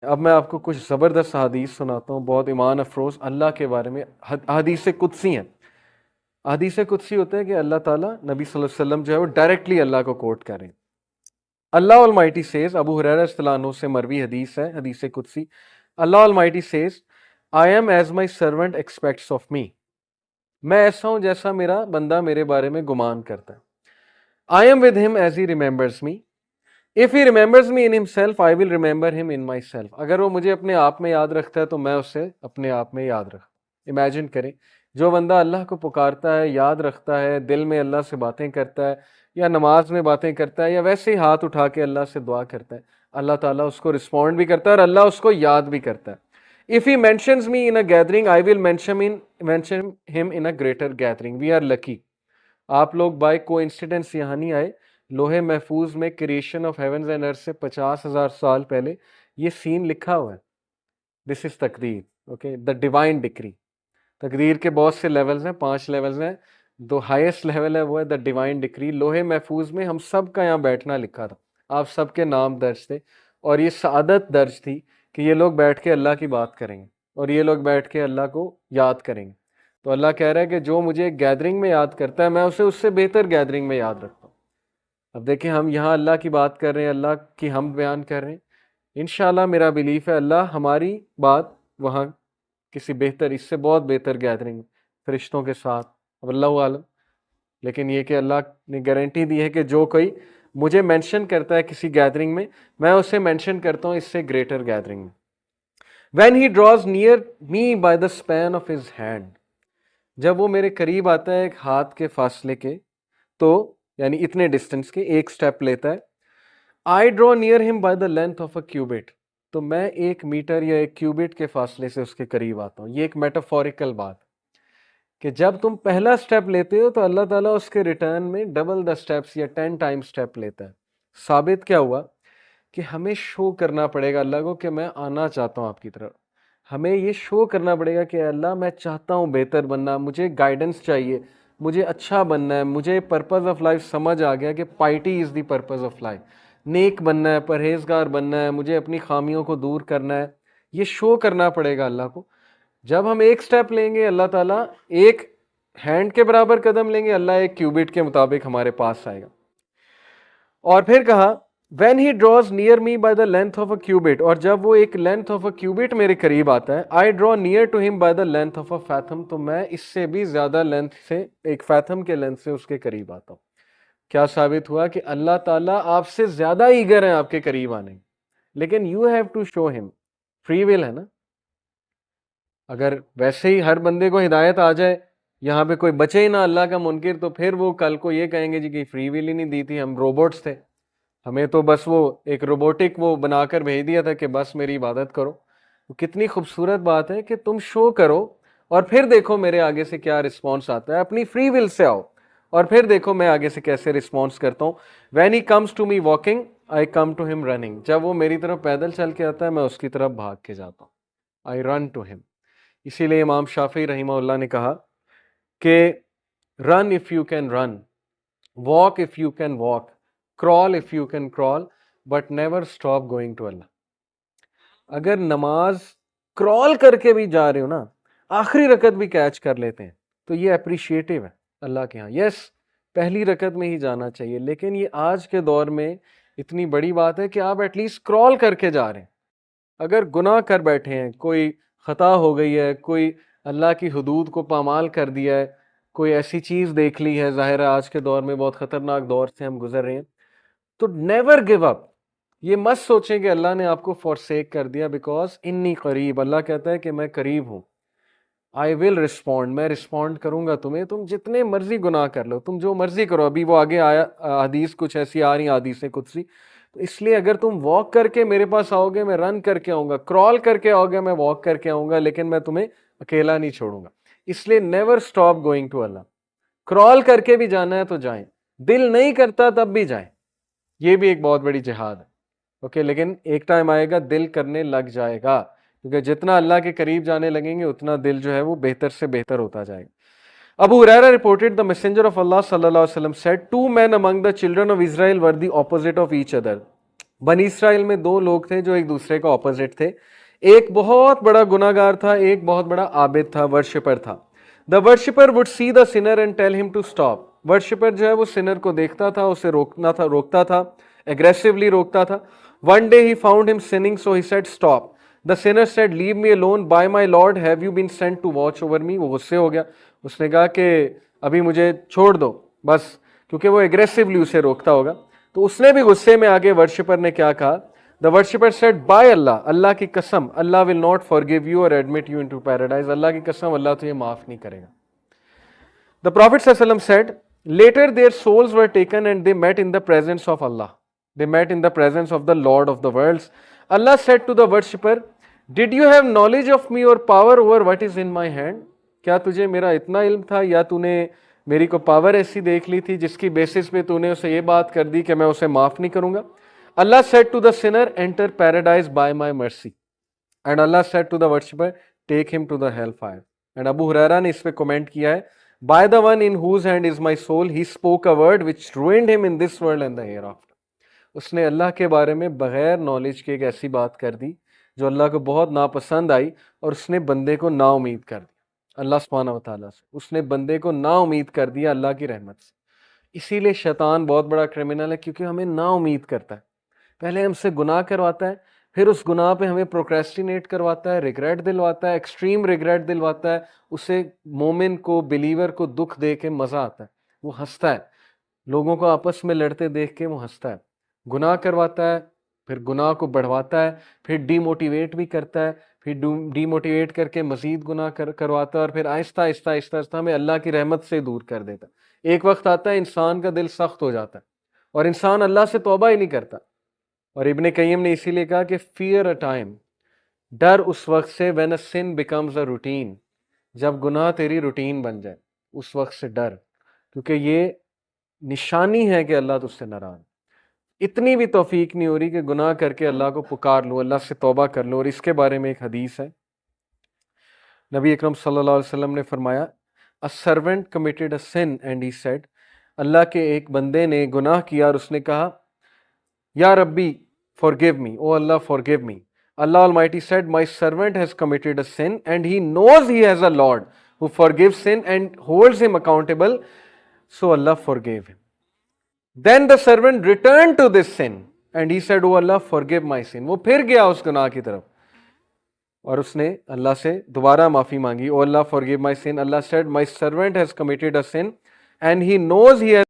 اب میں آپ کو کچھ زبردست حدیث سناتا ہوں، بہت ایمان افروز اللہ کے بارے میں، حدیث قدسی ہیں۔ حدیث قدسی ہوتے ہیں کہ اللہ تعالیٰ نبی صلی اللہ علیہ وسلم جو ہے وہ ڈائریکٹلی اللہ کو کوٹ کریں۔ اللہ Almighty says، ابو ہریرہ رضی اللہ عنہ سے مروی حدیث ہے، حدیث قدسی، اللہ Almighty says I am as my servant expects of me، میں ایسا ہوں جیسا میرا بندہ میرے بارے میں گمان کرتا ہے۔ I am with him as he remembers me، if he remembers me in himself I will remember him in myself، اگر وہ مجھے اپنے آپ میں یاد رکھتا ہے تو میں اسے اپنے آپ میں یاد رکھتا۔ امیجن کریں، جو بندہ اللہ کو پکارتا ہے، یاد رکھتا ہے، دل میں اللہ سے باتیں کرتا ہے، یا نماز میں باتیں کرتا ہے، یا ویسے ہی ہاتھ اٹھا کے اللہ سے دعا کرتا ہے، اللہ تعالیٰ اس کو رسپونڈ بھی کرتا ہے اور اللہ اس کو یاد بھی کرتا ہے۔ If he mentions me in a gathering I will mention him in a greater gathering۔ We are lucky، آپ لوگ بائی کو انسیڈنس یہاں نہیں آئے، لوہے محفوظ میں کریشن آف ہیونز اینڈ ارتھ سے 50,000 سال پہلے یہ سین لکھا ہوا ہے۔ دس از تقدیر، اوکے، دا ڈیوائن ڈکری۔ تقدیر کے بہت سے لیولز ہیں، 5 لیولز ہیں، جو ہائیسٹ لیول ہے وہ ہے دا ڈیوائن ڈکری۔ لوہے محفوظ میں ہم سب کا یہاں بیٹھنا لکھا تھا، آپ سب کے نام درج تھے، اور یہ سعادت درج تھی کہ یہ لوگ بیٹھ کے اللہ کی بات کریں گے اور یہ لوگ بیٹھ کے اللہ کو یاد کریں گے۔ تو اللہ کہہ رہا ہے کہ جو مجھے گیدرنگ میں یاد کرتا ہے میں اسے اس سے بہتر گیدرنگ میں یاد رکھتا ہوں۔ اب دیکھیں، ہم یہاں اللہ کی بات کر رہے ہیں، اللہ کی ہم بیان کر رہے ہیں، انشاءاللہ میرا بلیف ہے اللہ ہماری بات وہاں کسی بہتر، اس سے بہت بہتر گیدرنگ فرشتوں کے ساتھ، اب اللہ عالم، لیکن یہ کہ اللہ نے گارنٹی دی ہے کہ جو کوئی مجھے مینشن کرتا ہے کسی گیدرنگ میں اسے مینشن کرتا ہوں اس سے گریٹر گیدرنگ میں۔ When he draws near me by the span of his hand، جب وہ میرے قریب آتا ہے ایک ہاتھ کے فاصلے کے، تو یعنی اتنے ڈسٹنس کے، ایک سٹیپ لیتا ہے، I draw near him by the length of a cubit، تو میں 1 میٹر یا 1 کیوبٹ کے فاصلے سے اس کے قریب آتا ہوں۔ یہ ایک میٹافوریکل بات کہ جب تم پہلا سٹیپ لیتے ہو تو اللہ تعالیٰ اس کے ریٹرن میں ڈبل دا سٹیپس یا 10 ٹائم سٹیپ لیتا ہے۔ ثابت کیا ہوا کہ ہمیں شو کرنا پڑے گا اللہ کو کہ میں آنا چاہتا ہوں آپ کی طرف، ہمیں یہ شو کرنا پڑے گا کہ اللہ میں چاہتا ہوں بہتر بننا، مجھے گائیڈنس چاہیے، مجھے اچھا بننا ہے، مجھے پرپز آف لائف سمجھ آ گیا کہ piety is the purpose of life, نیک بننا ہے، پرہیزگار بننا ہے، مجھے اپنی خامیوں کو دور کرنا ہے، یہ شو کرنا پڑے گا اللہ کو۔ جب ہم ایک سٹیپ لیں گے اللہ تعالیٰ ایک ہینڈ کے برابر قدم لیں گے، اللہ 1 کیوبٹ کے مطابق ہمارے پاس آئے گا۔ اور پھر کہا when he draws near me by the length of a cubit، اور جب وہ ایک length of a cubit میرے قریب آتا ہے I draw near to him by the length of a fathom، تو میں اس سے بھی زیادہ لینتھ سے، ایک فیتھم کے لینتھ سے اس کے قریب آتا ہوں۔ کیا ثابت ہوا کہ اللہ تعالیٰ آپ سے زیادہ ایگر ہیں آپ کے قریب آنے، لیکن you have to show him، free will ہے نا۔ اگر ویسے ہی ہر بندے کو ہدایت آ جائے، یہاں پہ کوئی بچے ہی نہ اللہ کا منکر، تو پھر وہ کل کو یہ کہیں گے جی کہ فری ول ہی نہیں دی تھی، ہم روبوٹس تھے، ہمیں تو بس وہ ایک روبوٹک وہ بنا کر بھیج دیا تھا کہ بس میری عبادت کرو۔ وہ کتنی خوبصورت بات ہے کہ تم شو کرو اور پھر دیکھو میرے آگے سے کیا رسپانس آتا ہے، اپنی فری ول سے آؤ اور پھر دیکھو میں آگے سے کیسے رسپانس کرتا ہوں۔ When he comes to me walking I come to him running، جب وہ میری طرف پیدل چل کے آتا ہے میں اس کی طرف بھاگ کے جاتا ہوں، I run to him۔ اسی لیے امام شافعی رحمہ اللہ نے کہا کہ run if you can run، walk if you can walk، crawl if you can crawl but never stop going to Allah۔ اگر نماز کرال کر کے بھی جا رہے ہو نا، آخری رکعت بھی کیچ کر لیتے ہیں تو یہ اپریشیٹیو ہے اللہ کے ہاں۔ یس، پہلی رکعت میں ہی جانا چاہیے، لیکن یہ آج کے دور میں اتنی بڑی بات ہے کہ آپ ایٹ لیسٹ کرال کر کے جا رہے ہیں۔ اگر گناہ کر بیٹھے ہیں، کوئی خطا ہو گئی ہے، کوئی اللہ کی حدود کو پامال کر دیا ہے، کوئی ایسی چیز دیکھ لی ہے، ظاہر ہے آج کے دور میں بہت خطرناک دور سے ہم گزر رہے ہیں، تو نیور گیو اپ۔ یہ مت سوچیں کہ اللہ نے آپ کو فورسیک کر دیا، بیکاز انی قریب، اللہ کہتا ہے کہ میں قریب ہوں، آئی ول رسپونڈ، میں رسپونڈ کروں گا تمہیں، تم جتنے مرضی گناہ کر لو، تم جو مرضی کرو۔ ابھی وہ آگے آیا حدیث کچھ ایسی آ رہی ہیں، حدیث قدسی، تو اس لیے اگر تم واک کر کے میرے پاس آؤ گے میں رن کر کے آؤں گا، کرال کر کے آؤ گے میں واک کر کے آؤں گا، لیکن میں تمہیں اکیلا نہیں چھوڑوں گا۔ اس لیے نیور اسٹاپ گوئنگ ٹو اللہ، کرال کر کے بھی جانا ہے تو جائیں، دل نہیں کرتا تب بھی جائیں، یہ بھی ایک بہت بڑی جہاد ہے، اوکے، لیکن ایک ٹائم آئے گا دل کرنے لگ جائے گا، کیونکہ جتنا اللہ کے قریب جانے لگیں گے اتنا دل جو ہے وہ بہتر سے بہتر ہوتا جائے گا۔ Abu Huraira reported the messenger of Allah sallallahu alaihi wasallam said, two men among the children of Israel were the opposite of each other. بنی اسرائیل میں دو لوگ تھے جو ایک دوسرے کا اپوزٹ تھے. ایک بہت بڑا گناہگار تھا, ایک بہت بڑا عابد تھا, ورشپر تھا. The worshipper would see the sinner and tell him to stop. Worshipper جو ہے وہ سنر کو دیکھتا تھا, اسے روکتا تھا, اگریسولی روکتا تھا. One day he found him sinning so he said stop. The sinner said leave me alone by my lord have you been sent to watch over me. وہ غصے ہو گیا, اس نے کہا کہ ابھی مجھے چھوڑ دو بس, کیونکہ وہ اگریسولی اسے روکتا ہوگا. تو اس نے بھی غصے میں آگے ورشپر نے کیا کہا, دا ورشپر سیڈ بائی اللہ, اللہ کی قسم, اللہ ول ناٹ فارگیو یو اور ایڈمٹ یو انٹو پیراڈائز. اللہ کی قسم, اللہ تجھے معاف نہیں کرے گا. The Prophet ﷺ said, later their souls were taken and they met in the presence of Allah. They met in the presence of the Lord of the worlds. Allah said to the worshipper, did you have knowledge of me or power over what is in my hand? کیا تجھے میرا اتنا علم تھا یا تو نے میری کو پاور ایسی دیکھ لی تھی جس کی بیسس پہ تو نے اسے یہ بات کر دی کہ میں اسے معاف نہیں کروں گا. Allah said to the sinner, enter paradise by my mercy. And Allah said to the worshipper, take him to the hellfire. And ابو ہریرہ نے اس پہ کومنٹ کیا ہے, by the one in whose hand is my soul, he spoke a word which ruined him in this world and the hereafter. اس نے اللہ کے بارے میں بغیر knowledge کے ایک ایسی بات کر دی جو اللہ کو بہت ناپسند آئی, اور اس نے بندے کو نا امید کر دیا اللہ سبحانہ وتعالیٰ سے. اس نے بندے کو نا امید کر دیا اللہ کی رحمت سے. اسی لیے شیطان بہت بڑا کرمنل ہے, کیونکہ ہمیں نا امید کرتا ہے. پہلے ہم سے گناہ کرواتا ہے, پھر اس گناہ پہ ہمیں پروکریسٹینیٹ کرواتا ہے, ریگریٹ دلواتا ہے, ایکسٹریم ریگریٹ دلواتا ہے. اسے مومن کو, بلیور کو دکھ دے کے مزہ آتا ہے, وہ ہنستا ہے. لوگوں کو آپس میں لڑتے دیکھ کے وہ ہنستا ہے. گناہ کرواتا ہے, پھر گناہ کو بڑھواتا ہے, پھر ڈی موٹیویٹ بھی کرتا ہے, پھر ڈی موٹیویٹ کر کے مزید گناہ کرواتا ہے, اور پھر آہستہ آہستہ آہستہ آہستہ ہمیں اللہ کی رحمت سے دور کر دیتا ہے. ایک وقت آتا ہے انسان کا دل سخت ہو جاتا ہے اور انسان اللہ سے توبہ ہی نہیں کرتا. اور ابن قیم نے اسی لیے کہا کہ فیئر اے ٹائم, ڈر اس وقت سے, when a sin becomes a routine, جب گناہ تیری روٹین بن جائے اس وقت سے ڈر, کیونکہ یہ نشانی ہے کہ اللہ تجھ سے ناراض. اتنی بھی توفیق نہیں ہو رہی کہ گناہ کر کے اللہ کو پکار لو, اللہ سے توبہ کر لو. اور اس کے بارے میں ایک حدیث ہے, نبی اکرم صلی اللہ علیہ وسلم نے فرمایا, a servant committed a sin and he said, اللہ کے ایک بندے نے گناہ کیا اور اس نے کہا, یا ربی forgive me, oh Allah forgive me. Allah Almighty said, my servant has committed a sin and he knows he has a Lord who forgives sin and holds him accountable, so Allah forgave him. Then the servant returned to this sin and he said, oh Allah forgive my sin. وہ پھر گیا اس گناہ کی طرف اور اس نے اللہ سے دوبارہ معافی مانگی, oh Allah forgive my sin. Allah said, my servant has committed a sin and he knows he has